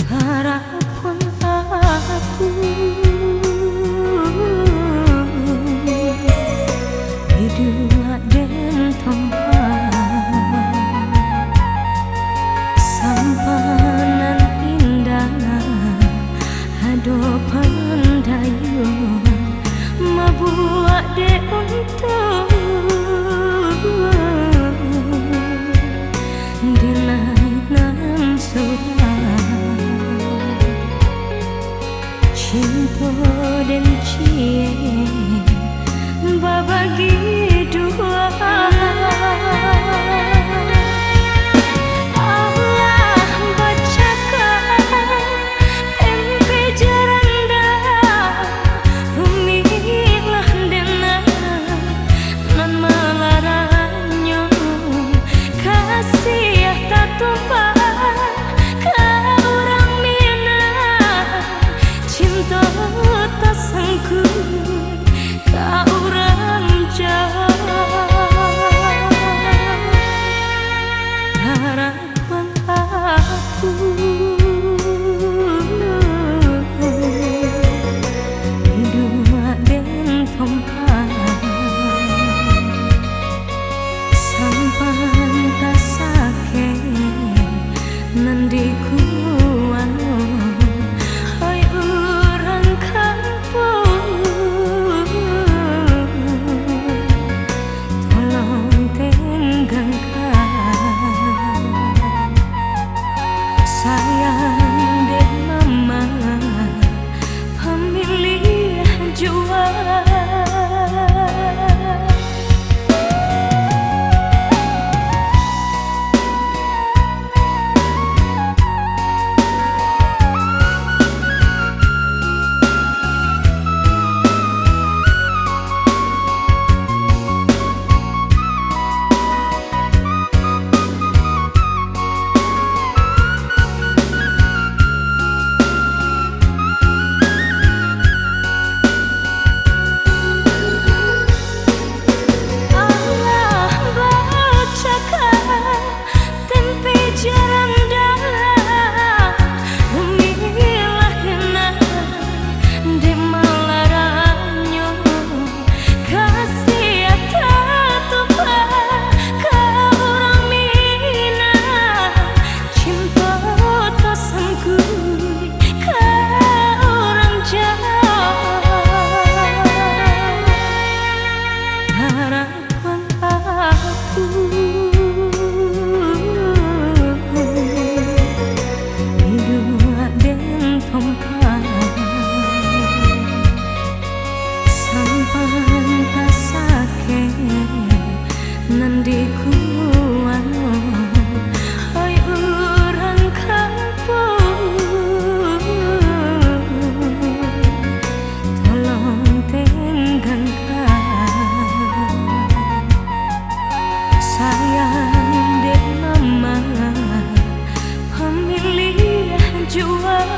Harapun aku hidup dan tempat sampanan indah hadopan dayung mabuak de untuk dinainan surah cinta dan cie babagi dua Allah bacakan tempe jaranda umilah dena nan melarangnya kasih tak tumpah ke orang mina cinta tak sanggup ke orang jauh harapan aku hidup dan tempat sampan tak sakit nandiku hai orang kampung tolong tenggangkan sayang dek mama pemilih jual harapan aku hidup dan tempat sampan tak sakit nandiku hai orang kampung tolong tenggangkan sayang dek mama pemilih jual